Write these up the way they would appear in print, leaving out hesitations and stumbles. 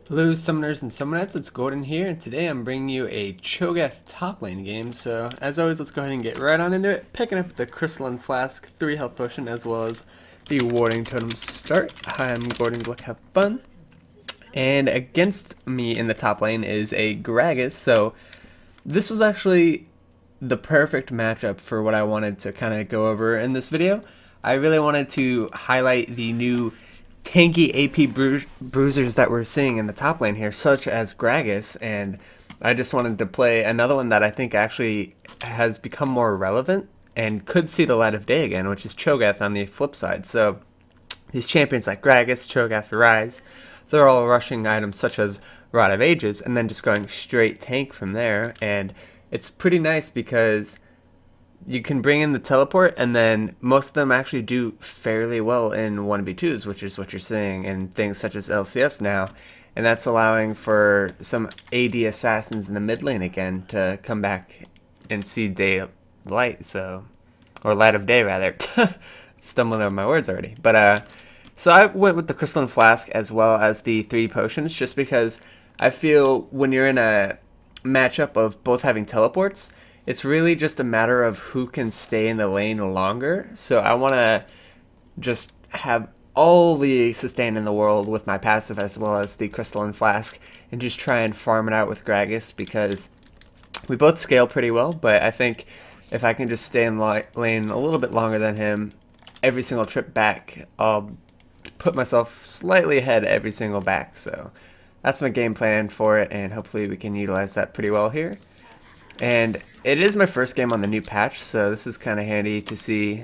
Hello summoners and summonettes, it's Gordon here, and today I'm bringing you a Cho'Gath top lane game. So as always, let's go ahead and get right on into it, picking up the Crystalline Flask 3 health potion as well as the Warding Totem start. Hi, I'm Gordon Gluck, have fun. And against me in the top lane is a Gragas, so this was actually the perfect matchup for what I wanted to kind of go over in this video. I really wanted to highlight the new tanky AP bruisers that we're seeing in the top lane here, such as Gragas, and I just wanted to play another one that I think actually has become more relevant and could see the light of day again, which is Cho'Gath on the flip side. So these champions like Gragas, Cho'Gath, Rise, they're all rushing items such as Rod of Ages and then just going straight tank from there, and it's pretty nice because you can bring in the teleport, and then most of them actually do fairly well in 1v2s, which is what you're seeing in things such as LCS now, and that's allowing for some AD assassins in the mid lane again to come back and see daylight, or light of day rather. Stumbling over my words already. But so I went with the Crystalline Flask as well as the 3 potions, just because I feel when you're in a matchup of both having teleports, it's really just a matter of who can stay in the lane longer. So I want to just have all the sustain in the world with my passive as well as the Crystalline Flask and just try and farm it out with Gragas, because we both scale pretty well, but I think if I can just stay in lane a little bit longer than him every single trip back, I'll put myself slightly ahead every single back. So that's my game plan for it, and hopefully we can utilize that pretty well here. And it is my first game on the new patch, so this is kind of handy to see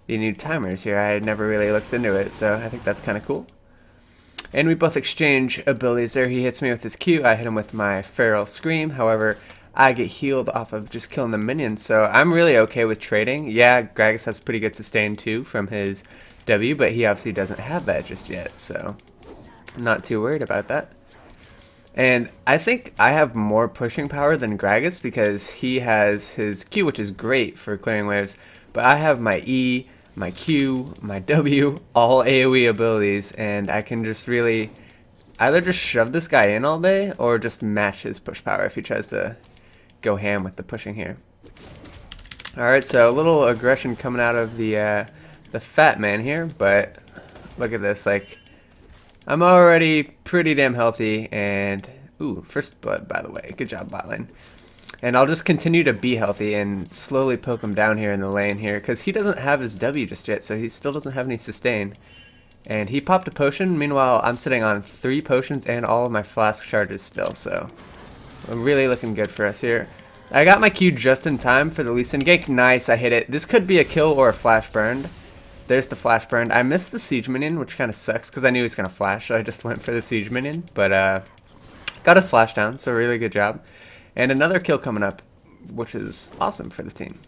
the new timers here. I had never really looked into it, so I think that's kind of cool. And we both exchange abilities there. He hits me with his Q, I hit him with my Feral Scream. However, I get healed off of just killing the minions, so I'm really okay with trading. Yeah, Gragas has pretty good sustain too from his W, but he obviously doesn't have that just yet, so I'm not too worried about that. And I think I have more pushing power than Gragas because he has his Q, which is great for clearing waves, but I have my E, my Q, my W, all AoE abilities, and I can just really either just shove this guy in all day or just match his push power if he tries to go ham with the pushing here. Alright, so a little aggression coming out of the fat man here, but look at this, like, I'm already pretty damn healthy, and ooh, first blood, by the way. Good job, bot lane. And I'll just continue to be healthy and slowly poke him down here in the lane here, because he doesn't have his W just yet, so he still doesn't have any sustain. And he popped a potion. Meanwhile, I'm sitting on 3 potions and all of my flask charges still, so really looking good for us here. I got my Q just in time for the Lee Sin gank. Nice, I hit it. This could be a kill or a flash burned. There's the flash burn. I missed the siege minion, which kind of sucks because I knew he was going to flash, so I just went for the siege minion. But got his flash down, so really good job. And another kill coming up, which is awesome for the team.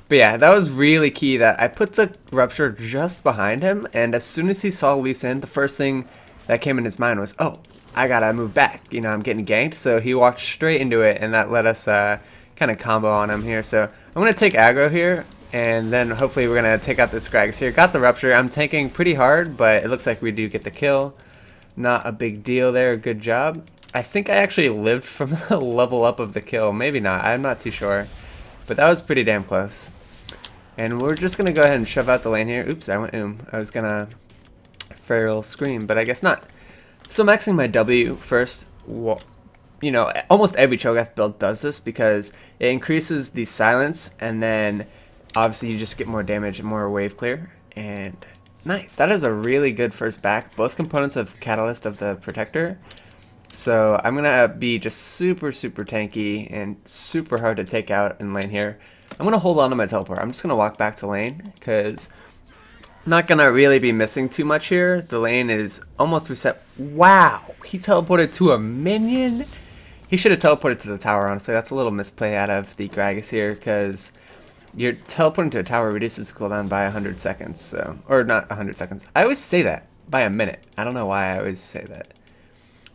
But yeah, that was really key that I put the Rupture just behind him, and as soon as he saw Lee Sin, the first thing that came in his mind was, oh, I got to move back. You know, I'm getting ganked. So he walked straight into it, and that let us kind of combo on him here. So I'm going to take aggro here. And then hopefully we're going to take out this Gragas here. Got the Rupture. I'm tanking pretty hard, but it looks like we do get the kill. Not a big deal there. Good job. I think I actually lived from the level up of the kill. Maybe not. I'm not too sure. But that was pretty damn close. And we're just going to go ahead and shove out the lane here. Oops, I went I was going to Feral Scream, but I guess not. So maxing my W first. Well, you know, almost every Cho'Gath build does this because it increases the silence, and then obviously you just get more damage and more wave clear. And nice, that is a really good first back. Both components of Catalyst of the Protector. So I'm gonna be just super tanky and super hard to take out in lane here. I'm gonna hold on to my teleport. I'm just gonna walk back to lane because I'm not gonna really be missing too much here. The lane is almost reset. Wow, he teleported to a minion. He should have teleported to the tower, honestly. That's a little misplay out of the Gragas here, because you're teleporting to a tower reduces the cooldown by 100 seconds, so, or not 100 seconds. I always say that, by a minute. I don't know why I always say that.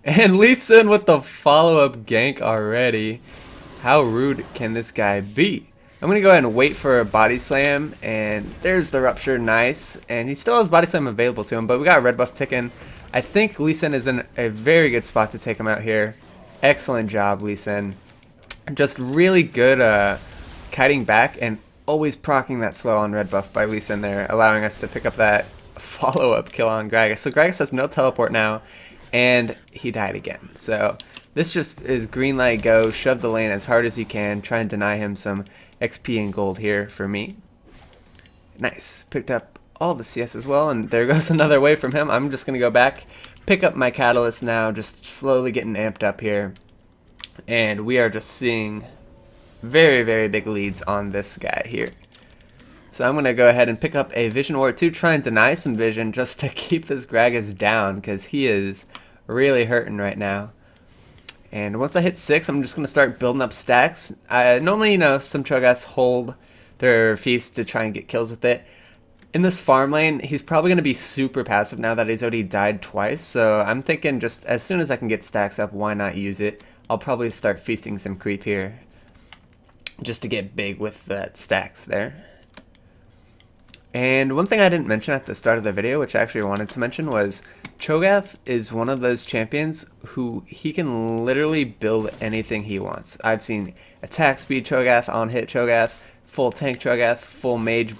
And Lee Sin with the follow-up gank already. How rude can this guy be? I'm going to go ahead and wait for a body slam, and there's the Rupture, nice. And he still has body slam available to him, but we got a red buff ticking. I think Lee Sin is in a very good spot to take him out here. Excellent job, Lee Sin. Just really good kiting back and always proccing that slow on red buff by Lee Sin there, allowing us to pick up that follow-up kill on Gragas. So Gragas has no teleport now, and he died again. So this just is green light go, shove the lane as hard as you can, try and deny him some XP and gold here for me. Nice, picked up all the CS as well, and there goes another wave from him. I'm just going to go back, pick up my catalyst now, just slowly getting amped up here. And we are just seeing very, very big leads on this guy here. So I'm going to go ahead and pick up a Vision Ward 2, try and deny some vision just to keep this Gragas down, because he is really hurting right now. And once I hit 6, I'm just going to start building up stacks. Normally, you know, some Cho'Gaths hold their feast to try and get kills with it. In this farm lane, he's probably going to be super passive now that he's already died twice. So I'm thinking just as soon as I can get stacks up, why not use it? I'll probably start feasting some creep here just to get big with that stacks there. And one thing I didn't mention at the start of the video, which I actually wanted to mention, was Cho'Gath is one of those champions who he can literally build anything he wants. I've seen attack speed Cho'Gath, on hit Cho'Gath, full tank Cho'Gath, full mage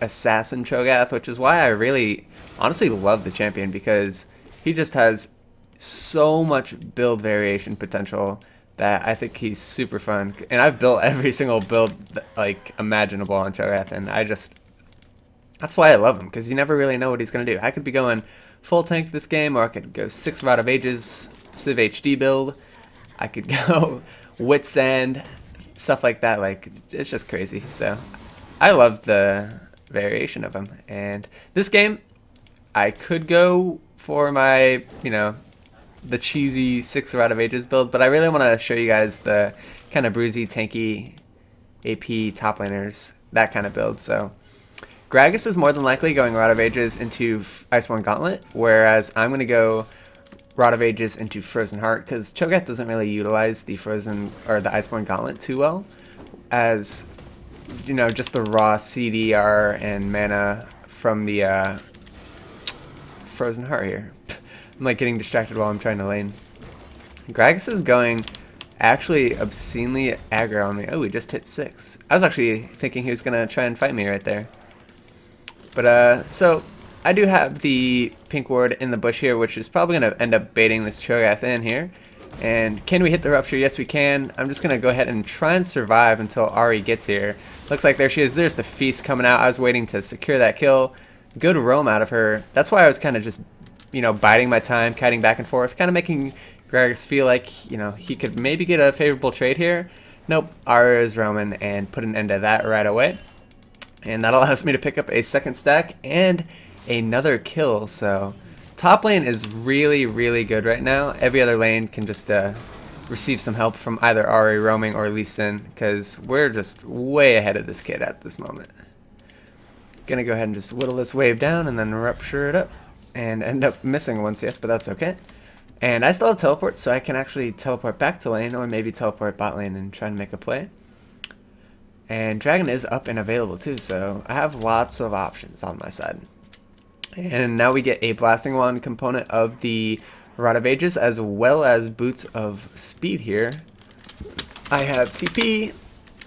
assassin Cho'Gath, which is why I really honestly love the champion, because he just has so much build variation potential that I think he's super fun. And I've built every single build like imaginable on Cho'Gath, and that's why I love him, because you never really know what he's going to do. I could be going full tank this game, or I could go 6 Rod of Ages, Civ HD build. I could go Wit's End, stuff like that. Like, it's just crazy. So I love the variation of him. And this game, I could go for my, you know, the cheesy 6 Rod of Ages build, but I really want to show you guys the kind of bruisey, tanky AP top laners, that kind of build. So Gragas is more than likely going Rod of Ages into Iceborne Gauntlet, whereas I'm going to go Rod of Ages into Frozen Heart, because Cho'Gath doesn't really utilize the Frozen or the Iceborne Gauntlet too well, as, you know, just the raw CDR and mana from the Frozen Heart here. I'm like getting distracted while I'm trying to lane. Gragas is going actually obscenely aggro on me. Oh, we just hit 6. I was actually thinking he was going to try and fight me right there. But, so, I do have the pink ward in the bush here, which is probably going to end up baiting this Cho'Gath in here. And can we hit the rupture? Yes, we can. I'm just going to go ahead and try and survive until Ari gets here. Looks like there she is. There's the feast coming out. I was waiting to secure that kill. Good roam out of her. That's why I was kind of just, you know, biding my time, kiting back and forth, kind of making Gragas feel like, you know, he could maybe get a favorable trade here. Nope, Ari is roaming and put an end to that right away. And that allows me to pick up a second stack and another kill. So top lane is really, really good right now. Every other lane can just receive some help from either Ari roaming or Lee Sin, because we're just way ahead of this kid at this moment. Gonna go ahead and just whittle this wave down and then rupture it up and end up missing one CS, but that's okay. And I still have teleport, so I can actually teleport back to lane, or maybe teleport bot lane and try and make a play. And Dragon is up and available too, so I have lots of options on my side. And now we get a Blasting Wand component of the Rod of Ages, as well as Boots of Speed here. I have TP.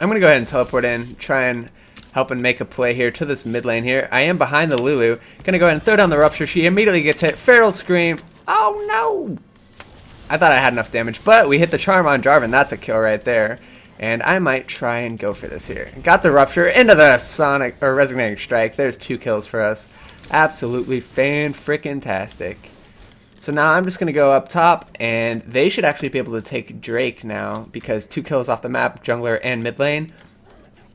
I'm going to go ahead and teleport in, try and help and make a play here to this mid lane here. I am behind the Lulu. Going to go ahead and throw down the Rupture. She immediately gets hit. Feral Scream. Oh no! I thought I had enough damage, but we hit the Charm on Jarvan. That's a kill right there. And I might try and go for this here. Got the Rupture into the Sonic or Resonating Strike. There's 2 kills for us. Absolutely fan-frickin-tastic. So now I'm just going to go up top, and they should actually be able to take Drake now, because 2 kills off the map, jungler and mid lane.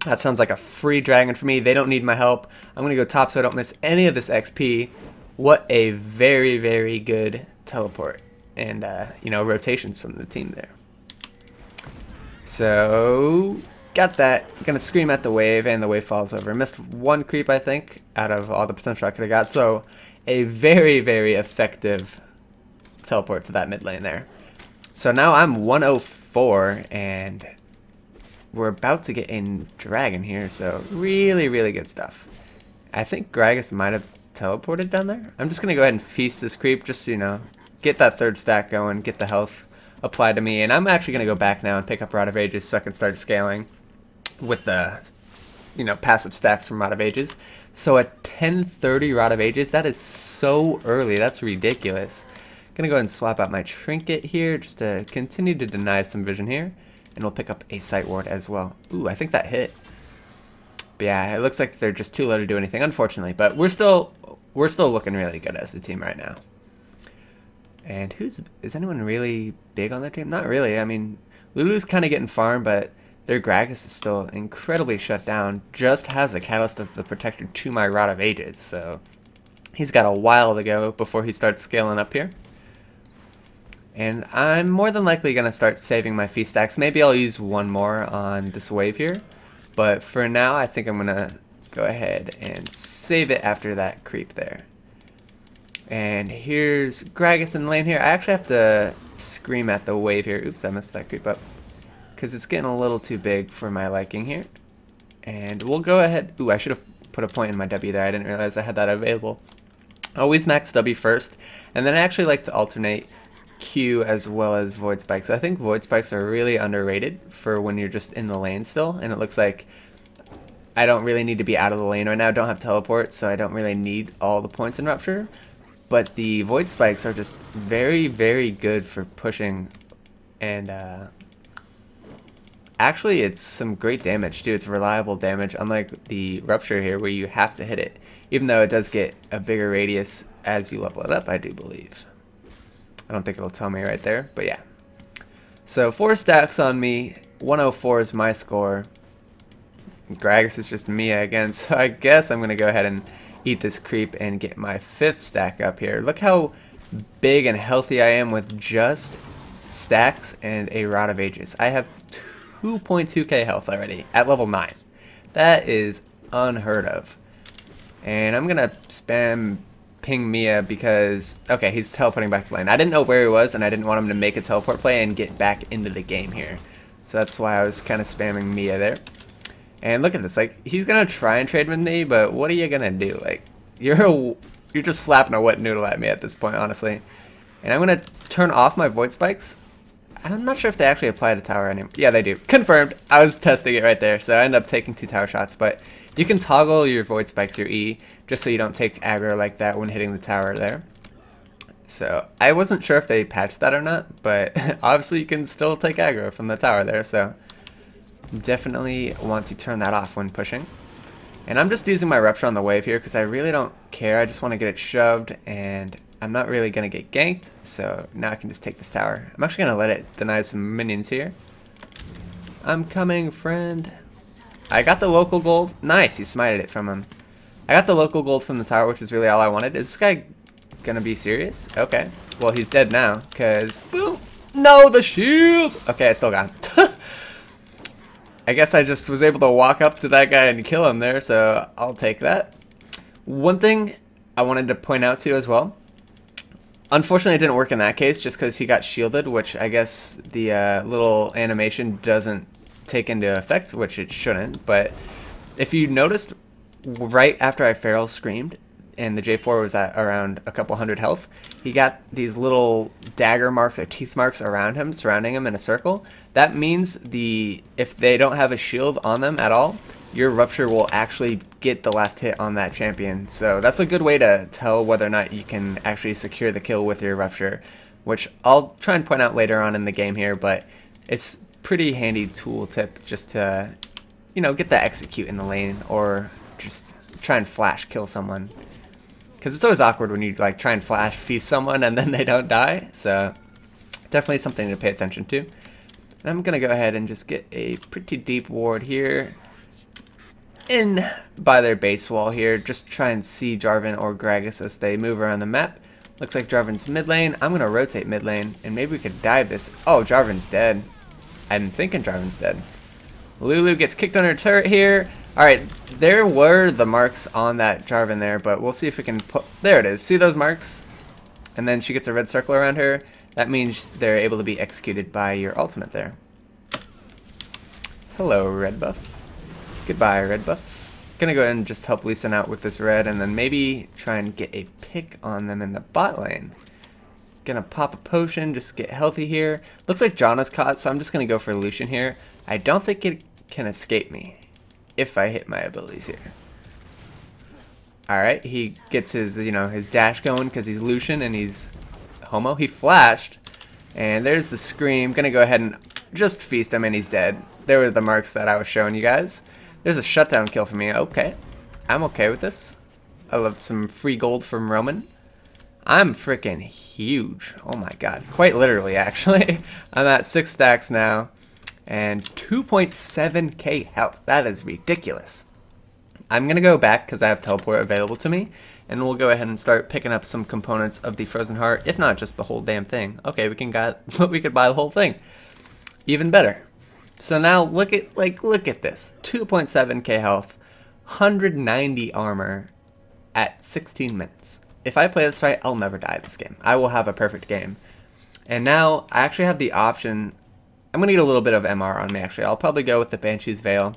That sounds like a free dragon for me. They don't need my help. I'm going to go top so I don't miss any of this XP. What a very, very good teleport. And, you know, rotations from the team there. So, got that. Gonna scream at the wave, and the wave falls over. Missed 1 creep, I think, out of all the potential I could have got. So, a very, very effective teleport to that mid lane there. So now I'm 104, and we're about to get a dragon here. So, really, really good stuff. I think Gragas might have teleported down there. I'm just going to go ahead and feast this creep, just, you know, get that third stack going, get the health applied to me. And I'm actually going to go back now and pick up Rod of Ages so I can start scaling with the, you know, passive stacks from Rod of Ages. So at 1030 Rod of Ages, that is so early. That's ridiculous. Gonna go ahead and swap out my trinket here just to continue to deny some vision here. And we'll pick up a sight ward as well. Ooh, I think that hit. But yeah, it looks like they're just too low to do anything, unfortunately. But we're still looking really good as a team right now. And is anyone really big on their team? Not really. I mean, Lulu's kind of getting farmed, but their Gragas is still incredibly shut down. Just has a Catalyst of the Protector to my Rod of Ages, so he's got a while to go before he starts scaling up here. And I'm more than likely going to start saving my feast stacks. Maybe I'll use one more on this wave here. But for now, I think I'm going to go ahead and save it after that creep there. And here's Gragas in lane here. I actually have to scream at the wave here. Oops, I missed that creep up. Because it's getting a little too big for my liking here. And we'll go ahead. Ooh, I should have put a point in my W there. I didn't realize I had that available. Always max W first. And then I actually like to alternate Q as well as Void Spikes. I think Void Spikes are really underrated for when you're just in the lane still, and it looks like I don't really need to be out of the lane right now. I don't have teleport, so I don't really need all the points in Rupture, but the Void Spikes are just very, very good for pushing, and actually it's some great damage too. It's reliable damage, unlike the Rupture here where you have to hit it, even though it does get a bigger radius as you level it up, I do believe. I don't think it'll tell me right there, but yeah. So 4 stacks on me, 104 is my score. Gragas is just Mia again, so I guess I'm going to go ahead and eat this creep and get my 5th stack up here. Look how big and healthy I am with just stacks and a Rod of Ages. I have 2.2k health already at level 9. That is unheard of. And I'm going to spam ping Mia because, okay, he's teleporting back to lane. I didn't know where he was, and I didn't want him to make a teleport play and get back into the game here. So that's why I was kind of spamming Mia there. And look at this, like, he's gonna try and trade with me, but what are you gonna do? Like, you're just slapping a wet noodle at me at this point, honestly. And I'm gonna turn off my Void Spikes. I'm not sure if they actually apply to tower anymore. Yeah, they do. Confirmed. I was testing it right there, so I ended up taking 2 tower shots, but you can toggle your Void Spikes, your E, just so you don't take aggro like that when hitting the tower there. So I wasn't sure if they patched that or not, but obviously you can still take aggro from the tower there, so definitely want to turn that off when pushing. And I'm just using my Rupture on the wave here because I really don't care. I just want to get it shoved, and I'm not really going to get ganked, so now I can just take this tower. I'm actually going to let it deny some minions here. I'm coming, friend. I got the local gold. Nice, he smited it from him. I got the local gold from the tower, which is really all I wanted. Is this guy gonna be serious? Okay. Well, he's dead now, because... Boom! No, the shield! Okay, I still got him. I guess I just was able to walk up to that guy and kill him there, so I'll take that. One thing I wanted to point out, too, as well. Unfortunately, it didn't work in that case, just because he got shielded, which I guess the little animation doesn't take into effect, which it shouldn't. But if you noticed, right after I Feral Screamed, and the J4 was at around a couple hundred health, he got these little dagger marks or teeth marks around him, surrounding him in a circle. That means if they don't have a shield on them at all, your Rupture will actually get the last hit on that champion. So that's a good way to tell whether or not you can actually secure the kill with your Rupture, which I'll try and point out later on in the game here, but it's pretty handy tool tip just to, you know, get the execute in the lane, or just try and flash kill someone. Because it's always awkward when you like try and flash feast someone and then they don't die. So definitely something to pay attention to. And I'm going to go ahead and just get a pretty deep ward here in by their base wall here. Just try and see Jarvan or Gragas as they move around the map. Looks like Jarvan's mid lane. I'm going to rotate mid lane and maybe we could dive this. Oh, Jarvan's dead. I'm thinking Jarvan's dead. Lulu gets kicked under turret here. Alright, there were the marks on that Jarvan there, but we'll see if we can put... There it is. See those marks? And then she gets a red circle around her. That means they're able to be executed by your ultimate there. Hello, red buff. Goodbye, red buff. Gonna go ahead and just help Lee Sin out with this red, and then maybe try and get a pick on them in the bot lane. Gonna pop a potion, just get healthy here. Looks like Janna's caught, so I'm just gonna go for Lucian here. I don't think it can escape me if I hit my abilities here. Alright, he gets his, his dash going because he's Lucian and he's homo. He flashed, and there's the scream. Gonna go ahead and just feast him, and he's dead. There were the marks that I was showing you guys. There's a shutdown kill for me. Okay, I'm okay with this. I love some free gold from Roman. I'm freaking huge. Oh my god. Quite literally, actually. I'm at 6 stacks now, and 2.7k health. That is ridiculous. I'm going to go back because I have teleport available to me, and we'll go ahead and start picking up some components of the Frozen Heart, if not just the whole damn thing. Okay, we could buy the whole thing. Even better. So now look at this. 2.7k health, 190 armor at 16 minutes. If I play this right, I'll never die this game. I will have a perfect game. And now I actually have the option. I'm going to get a little bit of MR on me, actually. I'll probably go with the Banshee's Veil.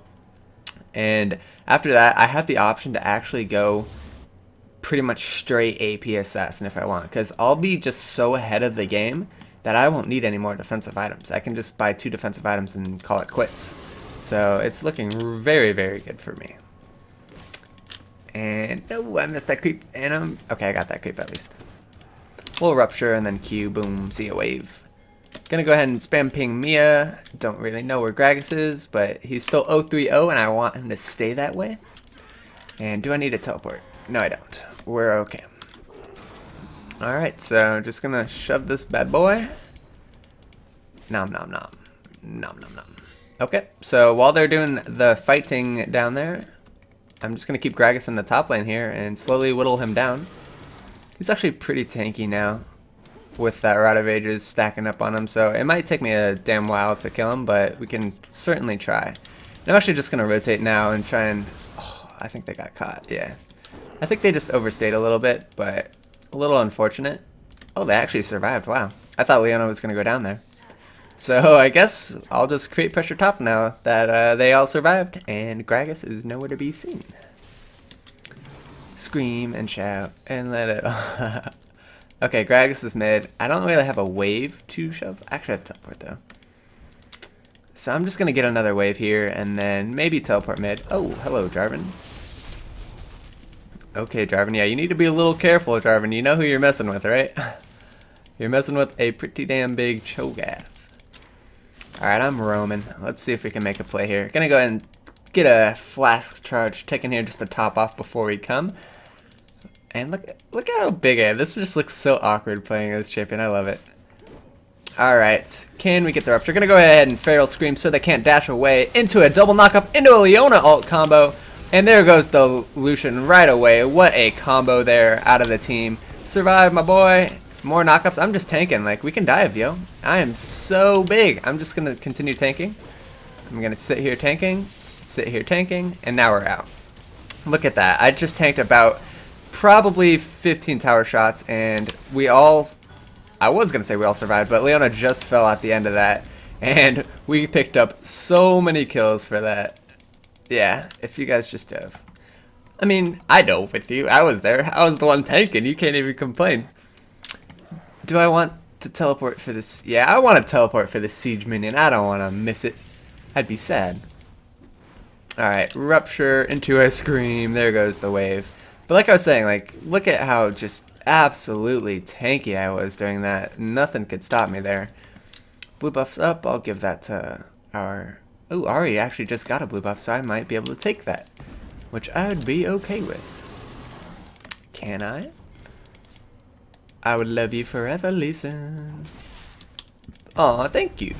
And after that, I have the option to actually go pretty much straight AP Assassin if I want, because I'll be just so ahead of the game that I won't need any more defensive items. I can just buy 2 defensive items and call it quits. So it's looking very, very good for me. And oh, I missed that creep. And okay, I got that creep at least. We'll rupture and then Q, boom, see a wave. Gonna go ahead and spam ping Mia. Don't really know where Gragas is, but he's still 0-3-0 and I want him to stay that way. And do I need a teleport? No, I don't. We're okay. Alright, so just gonna shove this bad boy. Nom nom nom. Nom nom nom. Okay, so while they're doing the fighting down there, I'm just gonna keep Gragas in the top lane here and slowly whittle him down. He's actually pretty tanky now with that Rod of Ages stacking up on him, so it might take me a damn while to kill him, but we can certainly try. And I'm actually just gonna rotate now and try and... Oh, I think they got caught, yeah. I think they just overstayed a little bit, but a little unfortunate. Oh, they actually survived, wow. I thought Leona was gonna go down there. So I guess I'll just create pressure top now that they all survived, and Gragas is nowhere to be seen. Scream and shout and let it... Okay, Gragas is mid. I don't really have a wave to shove. Actually, I have teleport though. So I'm just going to get another wave here and then maybe teleport mid. Oh, hello, Jarvan. Okay, Jarvan. Yeah, you need to be a little careful, Jarvan. You know who you're messing with, right? You're messing with a pretty damn big Cho'Gath. Alright, I'm roaming. Let's see if we can make a play here. Gonna go ahead and get a flask charge taken here just to top off before we come. And look how big I am. This just looks so awkward playing as champion. I love it. Alright, can we get the rupture? Gonna go ahead and Feral Scream so they can't dash away into a double knockup into a Leona ult combo. And there goes the Lucian right away. What a combo there out of the team. Survive, my boy. More knockups. I'm just tanking. Like, we can dive, yo. I am so big. I'm just gonna continue tanking. I'm gonna sit here tanking, and now we're out. Look at that. I just tanked about probably 15 tower shots, and we all... I was gonna say we all survived, but Leona just fell at the end of that, and we picked up so many kills for that. Yeah, if you guys just have... I mean, I dove with you. I was there. I was the one tanking. You can't even complain. Do I want to teleport for this? Yeah, I want to teleport for the siege minion. I don't want to miss it. I'd be sad. Alright, rupture into a scream. There goes the wave. But like I was saying, like, look at how just absolutely tanky I was during that. Nothing could stop me there. Blue buff's up. I'll give that to our... Oh, Ari actually just got a blue buff, so I might be able to take that. Which I would be okay with. Can I? I would love you forever, Lisa. Aw, thank you.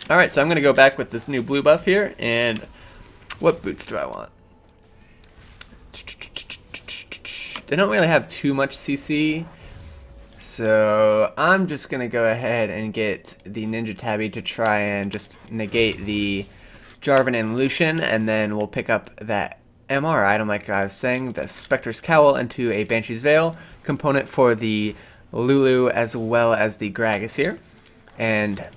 Alright, so I'm going to go back with this new blue buff here, and what boots do I want? They don't really have too much CC, so I'm just going to go ahead and get the Ninja Tabby to try and just negate the Jarvan and Lucian, and then we'll pick up that MR item like I was saying, the Spectre's Cowl into a Banshee's Veil component for the Lulu as well as the Gragas here. And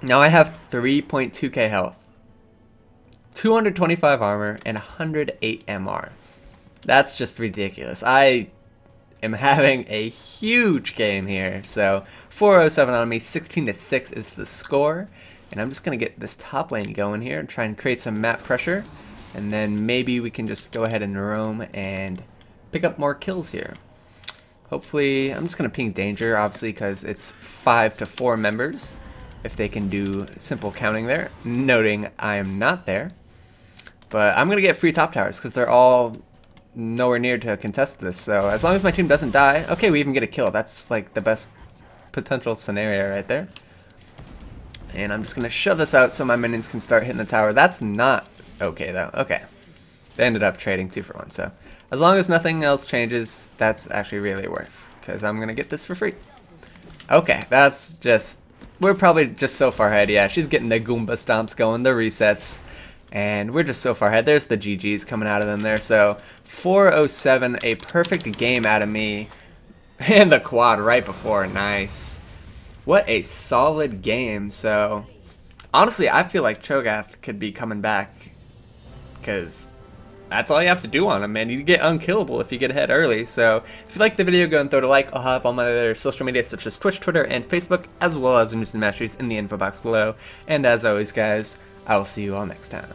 now I have 3.2k health. 225 armor and 108 MR. That's just ridiculous. I am having a huge game here. So 407 on me, 16-6 is the score. And I'm just going to get this top lane going here and try and create some map pressure. And then maybe we can just go ahead and roam and pick up more kills here. Hopefully, I'm just going to ping danger, obviously, because it's 5 to 4 members. If they can do simple counting there. Noting I am not there. But I'm going to get free top towers because they're all nowhere near to contest this. So as long as my team doesn't die, okay, we even get a kill. That's like the best potential scenario right there. And I'm just going to shove this out so my minions can start hitting the tower. That's not okay, though. Okay. They ended up trading 2 for 1. So as long as nothing else changes, that's actually really worth. Because I'm going to get this for free. Okay, that's just... We're probably just so far ahead. Yeah, she's getting the Goomba stomps going, the resets. And we're just so far ahead. There's the GGs coming out of them there. So 407, a perfect game out of me. And the quad right before. Nice. What a solid game. So honestly, I feel like Cho'Gath could be coming back. Because that's all you have to do on him, man. You get unkillable if you get ahead early. So if you like the video, go and throw it a like. I'll have all my other social media such as Twitch, Twitter, and Facebook, as well as news and masteries in the info box below. And as always, guys, I will see you all next time.